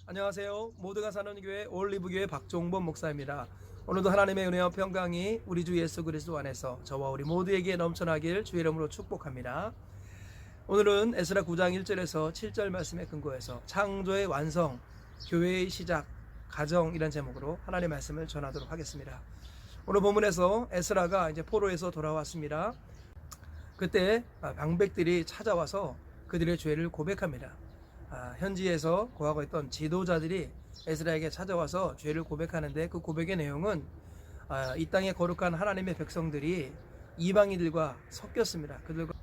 안녕하세요. 모두가 사는 교회 올리브교회 박종범 목사입니다. 오늘도 하나님의 은혜와 평강이 우리 주 예수 그리스도 안에서 저와 우리 모두에게 넘쳐나길 주의 이름으로 축복합니다. 오늘은 에스라 9장 1절에서 7절 말씀에 근거해서 창조의 완성, 교회의 시작, 가정이란 제목으로 하나님의 말씀을 전하도록 하겠습니다. 오늘 본문에서 에스라가 이제 포로에서 돌아왔습니다. 그때 방백들이 찾아와서 그들의 죄를 고백합니다. 현지에서 거하고 있던 지도자들이 에스라에게 찾아와서 죄를 고백하는데 그 고백의 내용은 이 땅에 거룩한 하나님의 백성들이 이방인들과 섞였습니다. 그들과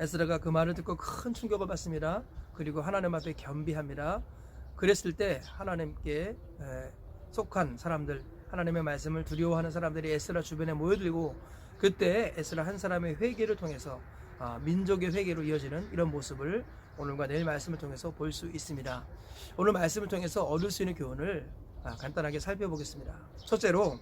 에스라가 그 말을 듣고 큰 충격을 받습니다. 그리고 하나님 앞에 겸비합니다. 그랬을 때 하나님께 속한 사람들, 하나님의 말씀을 두려워하는 사람들이 에스라 주변에 모여들고 그때 에스라 한 사람의 회개를 통해서 민족의 회개로 이어지는 이런 모습을 오늘과 내일 말씀을 통해서 볼 수 있습니다. 오늘 말씀을 통해서 얻을 수 있는 교훈을 간단하게 살펴보겠습니다. 첫째로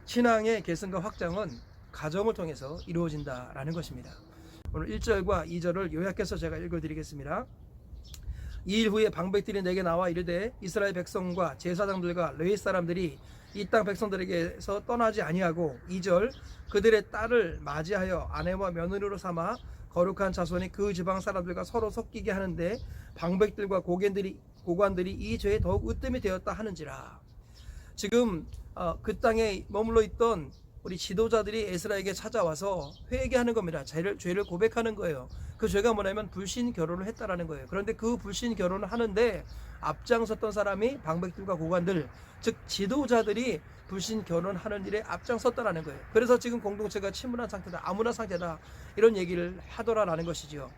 신앙의 계승과 확장은 가정을 통해서 이루어진다라는 것입니다. 오늘 1절과 2절을 요약해서 제가 읽어드리겠습니다. 2일 후에 방백들이 내게 나와 이르되 이스라엘 백성과 제사장들과 레위 사람들이 이 땅 백성들에게서 떠나지 아니하고 2절 그들의 딸을 맞이하여 아내와 며느리로 삼아 거룩한 자손이 그 지방 사람들과 서로 섞이게 하는데 방백들과 고관들이 이 죄에 더욱 으뜸이 되었다 하는지라. 지금 그 땅에 머물러 있던 우리 지도자들이 에스라에게 찾아와서 회개하는 겁니다. 죄를 고백하는 거예요. 그 죄가 뭐냐면 불신 결혼을 했다라는 거예요. 그런데 그 불신 결혼을 하는데 앞장섰던 사람이 방백들과 고관들, 즉 지도자들이 불신 결혼하는 일에 앞장섰다라는 거예요. 그래서 지금 공동체가 침문한 상태다, 암울한 상태다, 이런 얘기를 하더라라는 것이죠.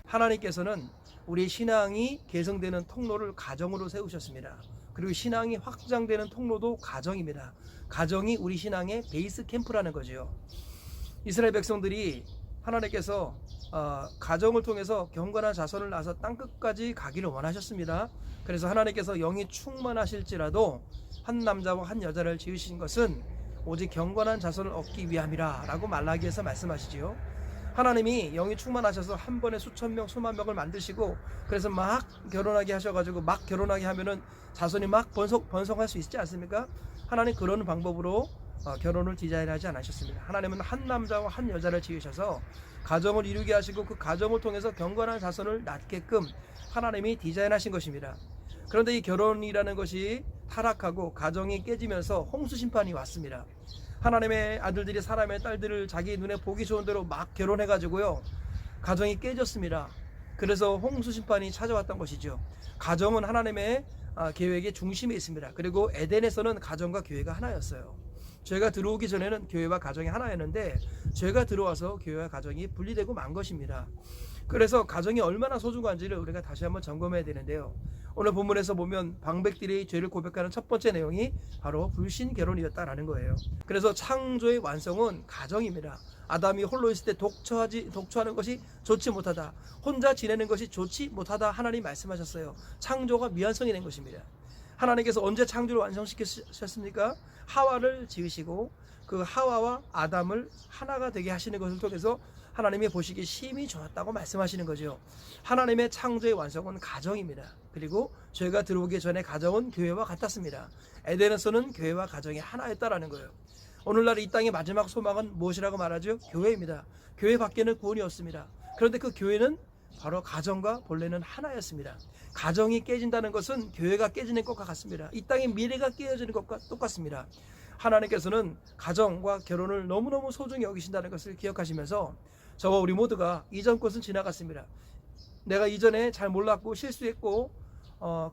하나님께서는 우리 신앙이 개성되는 통로를 가정으로 세우셨습니다. 그리고 신앙이 확장되는 통로도 가정입니다. 가정이 우리 신앙의 베이스 캠프라는 거죠. 이스라엘 백성들이 하나님께서 가정을 통해서 경건한 자손을 낳아서 땅끝까지 가기를 원하셨습니다. 그래서 하나님께서 영이 충만하실지라도 한 남자와 한 여자를 지으신 것은 오직 경건한 자손을 얻기 위함이라 라고 말라기에서 말씀하시지요. 하나님이 영이 충만하셔서 한 번에 수천 명 수만 명을 만드시고 그래서 막 결혼하게 하셔가지고 막 결혼하게 하면은 자손이 막 번성할 수 있지 않습니까? 하나님 그런 방법으로 결혼을 디자인하지 않으셨습니다. 하나님은 한 남자와 한 여자를 지으셔서 가정을 이루게 하시고 그 가정을 통해서 경건한 자손을 낳게끔 하나님이 디자인하신 것입니다. 그런데 이 결혼이라는 것이 타락하고 가정이 깨지면서 홍수 심판이 왔습니다. 하나님의 아들들이 사람의 딸들을 자기 눈에 보기 좋은 대로 막 결혼해가지고요, 가정이 깨졌습니다. 그래서 홍수 심판이 찾아왔던 것이죠. 가정은 하나님의 계획의 중심에 있습니다. 그리고 에덴에서는 가정과 교회가 하나였어요. 죄가 들어오기 전에는 교회와 가정이 하나였는데 죄가 들어와서 교회와 가정이 분리되고 만 것입니다. 그래서 가정이 얼마나 소중한지를 우리가 다시 한번 점검해야 되는데요. 오늘 본문에서 보면 방백들이 죄를 고백하는 첫 번째 내용이 바로 불신 결혼이었다라는 거예요. 그래서 창조의 완성은 가정입니다. 아담이 홀로 있을 때 독초하는 것이 좋지 못하다, 혼자 지내는 것이 좋지 못하다 하나님 말씀하셨어요. 창조가 미완성이 된 것입니다. 하나님께서 언제 창조를 완성시키셨습니까? 하와를 지으시고 그 하와와 아담을 하나가 되게 하시는 것을 통해서 하나님이 보시기에 심히 좋았다고 말씀하시는 거죠. 하나님의 창조의 완성은 가정입니다. 그리고 죄가 들어오기 전에 가정은 교회와 같았습니다. 에덴에서는 교회와 가정이 하나였다라는 거예요. 오늘날 이 땅의 마지막 소망은 무엇이라고 말하죠? 교회입니다. 교회 밖에는 구원이 없습니다. 그런데 그 교회는 바로 가정과 본래는 하나였습니다. 가정이 깨진다는 것은 교회가 깨지는 것과 같습니다. 이 땅의 미래가 깨어지는 것과 똑같습니다. 하나님께서는 가정과 결혼을 너무너무 소중히 여기신다는 것을 기억하시면서 저와 우리 모두가 이전 것은 지나갔습니다. 내가 이전에 잘 몰랐고 실수했고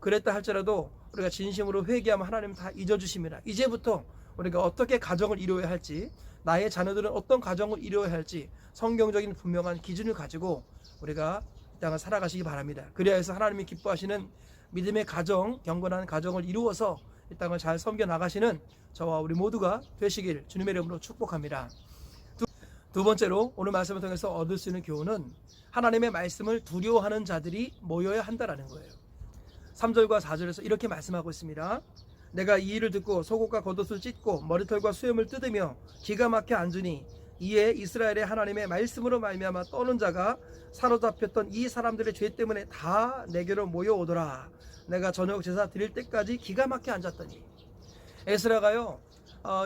그랬다 할지라도 우리가 진심으로 회개하면 하나님 다 잊어주십니다. 이제부터 우리가 어떻게 가정을 이루어야 할지, 나의 자녀들은 어떤 가정을 이루어야 할지 성경적인 분명한 기준을 가지고 우리가 이 땅을 살아가시기 바랍니다. 그래야 해서 하나님이 기뻐하시는 믿음의 가정, 경건한 가정을 이루어서 이 땅을 잘 섬겨 나가시는 저와 우리 모두가 되시길 주님의 이름으로 축복합니다. 두 번째로 오늘 말씀을 통해서 얻을 수 있는 교훈은 하나님의 말씀을 두려워하는 자들이 모여야 한다는 거예요. 3절과 4절에서 이렇게 말씀하고 있습니다. 내가 이 일을 듣고 속옷과 겉옷을 찢고 머리털과 수염을 뜯으며 기가 막혀 앉으니 이에 이스라엘의 하나님의 말씀으로 말미암아 떠는 자가 사로잡혔던 이 사람들의 죄 때문에 다 내게로 모여오더라. 내가 저녁 제사 드릴 때까지 기가 막혀 앉았더니. 에스라가요,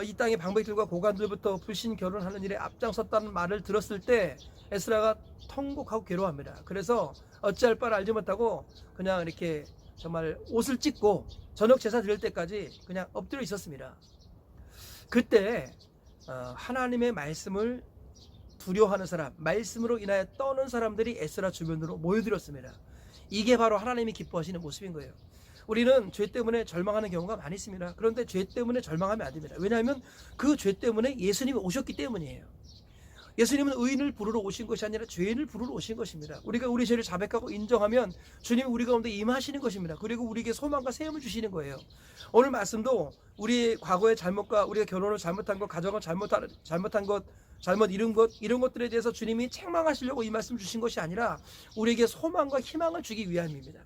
이 땅의 방백들과 고관들부터 불신 결혼하는 일에 앞장섰다는 말을 들었을 때 에스라가 통곡하고 괴로워합니다. 그래서 어찌할 바를 알지 못하고 그냥 이렇게 정말 옷을 찢고 저녁 제사 드릴 때까지 그냥 엎드려 있었습니다. 그때 하나님의 말씀을 두려워하는 사람, 말씀으로 인하여 떠는 사람들이 에스라 주변으로 모여들었습니다. 이게 바로 하나님이 기뻐하시는 모습인 거예요. 우리는 죄 때문에 절망하는 경우가 많이 있습니다. 그런데 죄 때문에 절망하면 안 됩니다. 왜냐하면 그 죄 때문에 예수님이 오셨기 때문이에요. 예수님은 의인을 부르러 오신 것이 아니라 죄인을 부르러 오신 것입니다. 우리가 우리 죄를 자백하고 인정하면 주님이 우리 가운데 임하시는 것입니다. 그리고 우리에게 소망과 세움을 주시는 거예요. 오늘 말씀도 우리의 과거의 잘못과 우리가 결혼을 잘못한 것, 가정을 잘못한 것, 잘못 이룬 것, 이런 것들에 대해서 주님이 책망하시려고 이 말씀 주신 것이 아니라 우리에게 소망과 희망을 주기 위함입니다.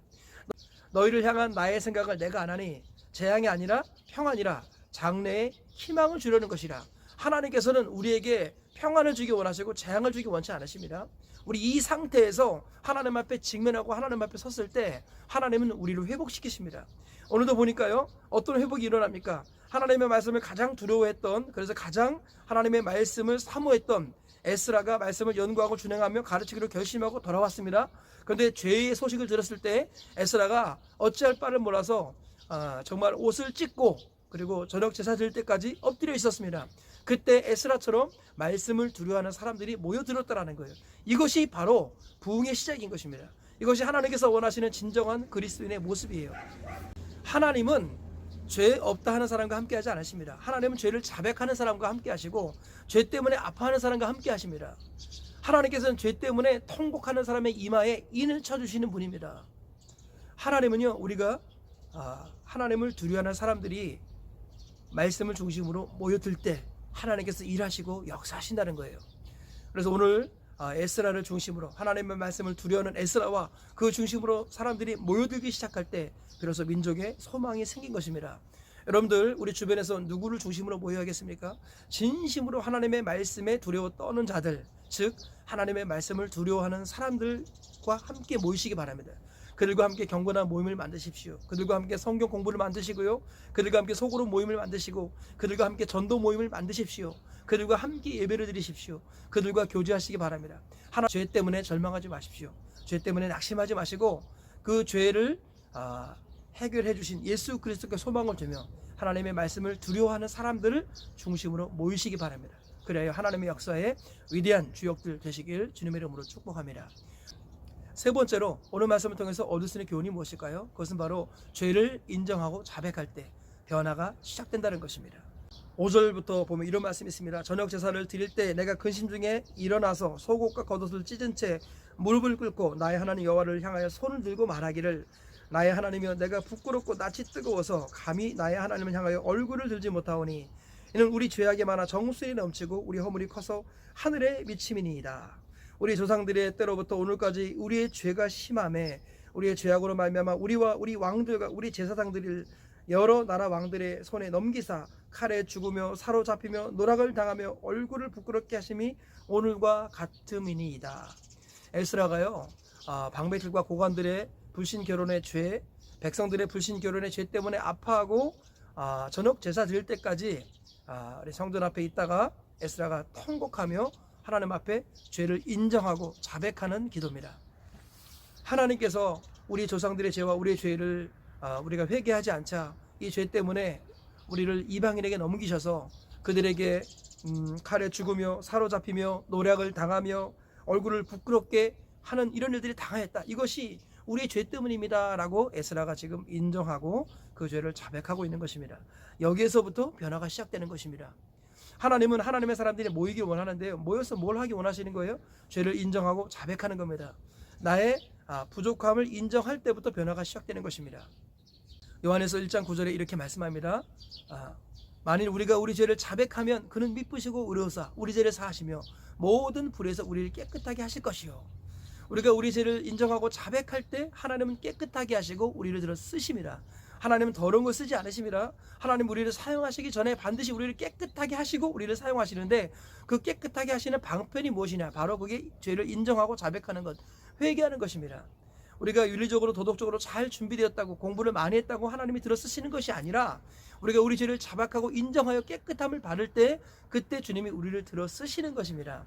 너희를 향한 나의 생각을 내가 안 하니 재앙이 아니라 평안이라 장래에 희망을 주려는 것이라. 하나님께서는 우리에게 평안을 주기 원하시고 재앙을 주기 원치 않으십니다. 우리 이 상태에서 하나님 앞에 직면하고 하나님 앞에 섰을 때 하나님은 우리를 회복시키십니다. 오늘도 보니까요, 어떤 회복이 일어납니까? 하나님의 말씀을 가장 두려워했던, 그래서 가장 하나님의 말씀을 사모했던 에스라가 말씀을 연구하고 준행하며 가르치기로 결심하고 돌아왔습니다. 그런데 죄의 소식을 들었을 때 에스라가 어찌할 바를 몰라서 정말 옷을 찢고 그리고 저녁 제사 드릴 때까지 엎드려 있었습니다. 그때 에스라처럼 말씀을 두려워하는 사람들이 모여들었다는 거예요. 이것이 바로 부흥의 시작인 것입니다. 이것이 하나님께서 원하시는 진정한 그리스도인의 모습이에요. 하나님은 죄 없다 하는 사람과 함께 하지 않으십니다. 하나님은 죄를 자백하는 사람과 함께 하시고 죄 때문에 아파하는 사람과 함께 하십니다. 하나님께서는 죄 때문에 통곡하는 사람의 이마에 인을 쳐주시는 분입니다. 하나님은요, 우리가 하나님을 두려워하는 사람들이 말씀을 중심으로 모여들 때 하나님께서 일하시고 역사하신다는 거예요. 그래서 오늘 에스라를 중심으로 하나님의 말씀을 두려워하는 에스라와 그 중심으로 사람들이 모여들기 시작할 때 비로소 민족의 소망이 생긴 것입니다. 여러분들, 우리 주변에서 누구를 중심으로 모여야겠습니까? 진심으로 하나님의 말씀에 두려워 떠는 자들, 즉 하나님의 말씀을 두려워하는 사람들과 함께 모이시기 바랍니다. 그들과 함께 경건한 모임을 만드십시오. 그들과 함께 성경 공부를 만드시고요, 그들과 함께 소그룹 모임을 만드시고 그들과 함께 전도 모임을 만드십시오. 그들과 함께 예배를 드리십시오. 그들과 교제하시기 바랍니다. 죄 때문에 절망하지 마십시오. 죄 때문에 낙심하지 마시고 그 죄를 해결해 주신 예수 그리스도께 소망을 두며 하나님의 말씀을 두려워하는 사람들을 중심으로 모이시기 바랍니다. 그래야 하나님의 역사에 위대한 주역들 되시길 주님의 이름으로 축복합니다. 세 번째로 오늘 말씀을 통해서 얻을 수 있는 교훈이 무엇일까요? 그것은 바로 죄를 인정하고 자백할 때 변화가 시작된다는 것입니다. 5절부터 보면 이런 말씀이 있습니다. 저녁 제사를 드릴 때 내가 근심 중에 일어나서 속옷과 겉옷을 찢은 채 무릎을 꿇고 나의 하나님 여호와를 향하여 손을 들고 말하기를 나의 하나님이여 내가 부끄럽고 낯이 뜨거워서 감히 나의 하나님을 향하여 얼굴을 들지 못하오니 이는 우리 죄악이 많아 정수에 넘치고 우리 허물이 커서 하늘에 미침이니이다. 우리 조상들의 때로부터 오늘까지 우리의 죄가 심함에 우리의 죄악으로 말미암아 우리와 우리 왕들과 우리 제사장들을 여러 나라 왕들의 손에 넘기사 칼에 죽으며 사로잡히며 노락을 당하며 얼굴을 부끄럽게 하심이 오늘과 같음이니이다. 에스라가요, 방백들과 고관들의 불신 결혼의 죄, 백성들의 불신 결혼의 죄 때문에 아파하고 저녁 제사 드릴 때까지 우리 성전 앞에 있다가 에스라가 통곡하며 하나님 앞에 죄를 인정하고 자백하는 기도입니다. 하나님께서 우리 조상들의 죄와 우리의 죄를 우리가 회개하지 않자 이 죄 때문에 우리를 이방인에게 넘기셔서 그들에게 칼에 죽으며 사로잡히며 노략을 당하며 얼굴을 부끄럽게 하는 이런 일들이 당하였다. 이것이 우리의 죄 때문입니다 라고 에스라가 지금 인정하고 그 죄를 자백하고 있는 것입니다. 여기에서부터 변화가 시작되는 것입니다. 하나님은 하나님의 사람들이 모이길 원하는데요, 모여서 뭘 하기 원하시는 거예요? 죄를 인정하고 자백하는 겁니다. 나의 부족함을 인정할 때부터 변화가 시작되는 것입니다. 요한에서 1장 9절에 이렇게 말씀합니다. 만일 우리가 우리 죄를 자백하면 그는 미쁘시고 의로우사 우리 죄를 사하시며 모든 불에서 우리를 깨끗하게 하실 것이요. 우리가 우리 죄를 인정하고 자백할 때 하나님은 깨끗하게 하시고 우리를 들어 쓰십니다. 하나님은 더러운 걸 쓰지 않으십니다. 하나님 우리를 사용하시기 전에 반드시 우리를 깨끗하게 하시고 우리를 사용하시는데 그 깨끗하게 하시는 방편이 무엇이냐? 바로 그게 죄를 인정하고 자백하는 것, 회개하는 것입니다. 우리가 윤리적으로 도덕적으로 잘 준비되었다고 공부를 많이 했다고 하나님이 들어 쓰시는 것이 아니라 우리가 우리 죄를 자박하고 인정하여 깨끗함을 받을 때 그때 주님이 우리를 들어 쓰시는 것입니다.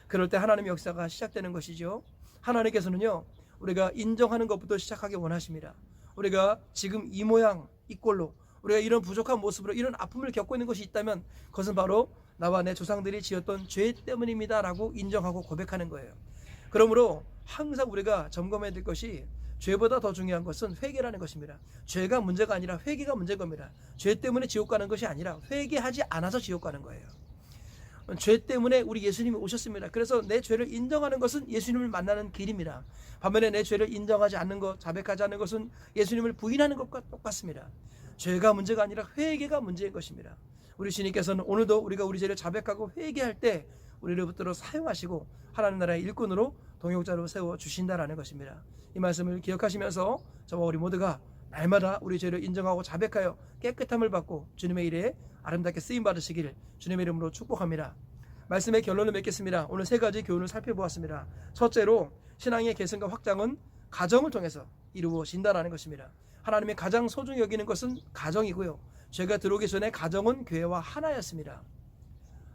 그럴 때 하나님의 역사가 시작되는 것이죠. 하나님께서는요, 우리가 인정하는 것부터 시작하기 원하십니다. 우리가 지금 이 모양 이 꼴로 우리가 이런 부족한 모습으로 이런 아픔을 겪고 있는 것이 있다면 그것은 바로 나와 내 조상들이 지었던 죄 때문입니다 라고 인정하고 고백하는 거예요. 그러므로 항상 우리가 점검해야 될 것이 죄보다 더 중요한 것은 회개라는 것입니다. 죄가 문제가 아니라 회개가 문제인 겁니다. 죄 때문에 지옥 가는 것이 아니라 회개하지 않아서 지옥 가는 거예요. 죄 때문에 우리 예수님이 오셨습니다. 그래서 내 죄를 인정하는 것은 예수님을 만나는 길입니다. 반면에 내 죄를 인정하지 않는 것, 자백하지 않는 것은 예수님을 부인하는 것과 똑같습니다. 죄가 문제가 아니라 회개가 문제인 것입니다. 우리 주님께서는 오늘도 우리가 우리 죄를 자백하고 회개할 때 우리를 붙들어 사용하시고 하나님 나라의 일꾼으로 동역자로 세워주신다라는 것입니다. 이 말씀을 기억하시면서 저와 우리 모두가 날마다 우리 죄를 인정하고 자백하여 깨끗함을 받고 주님의 일에 아름답게 쓰임받으시기를 주님의 이름으로 축복합니다. 말씀의 결론을 맺겠습니다. 오늘 세 가지 교훈을 살펴보았습니다. 첫째로 신앙의 계승과 확장은 가정을 통해서 이루어진다라는 것입니다. 하나님이 가장 소중히 여기는 것은 가정이고요. 죄가 들어오기 전에 가정은 교회와 하나였습니다.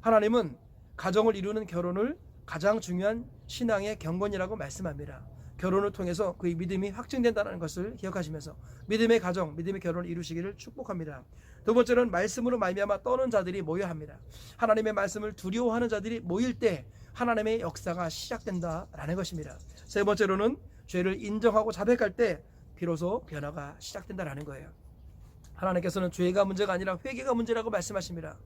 하나님은 가정을 이루는 결혼을 가장 중요한 신앙의 경건이라고 말씀합니다. 결혼을 통해서 그의 믿음이 확증된다는 것을 기억하시면서 믿음의 가정, 믿음의 결혼을 이루시기를 축복합니다. 두 번째는 말씀으로 말미암아 떠는 자들이 모여야 합니다. 하나님의 말씀을 두려워하는 자들이 모일 때 하나님의 역사가 시작된다라는 것입니다. 세 번째로는 죄를 인정하고 자백할 때 비로소 변화가 시작된다라는 거예요. 하나님께서는 죄가 문제가 아니라 회개가 문제라고 말씀하십니다.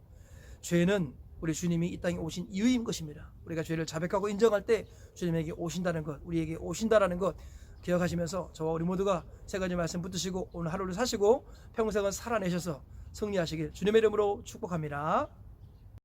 죄는 우리 주님이 이 땅에 오신 이유인 것입니다. 우리가 죄를 자백하고 인정할 때 주님에게 오신다는 것, 우리에게 오신다라는 것 기억하시면서 저와 우리 모두가 세 가지 말씀 붙드시고 오늘 하루를 사시고 평생을 살아내셔서 승리하시길 주님의 이름으로 축복합니다.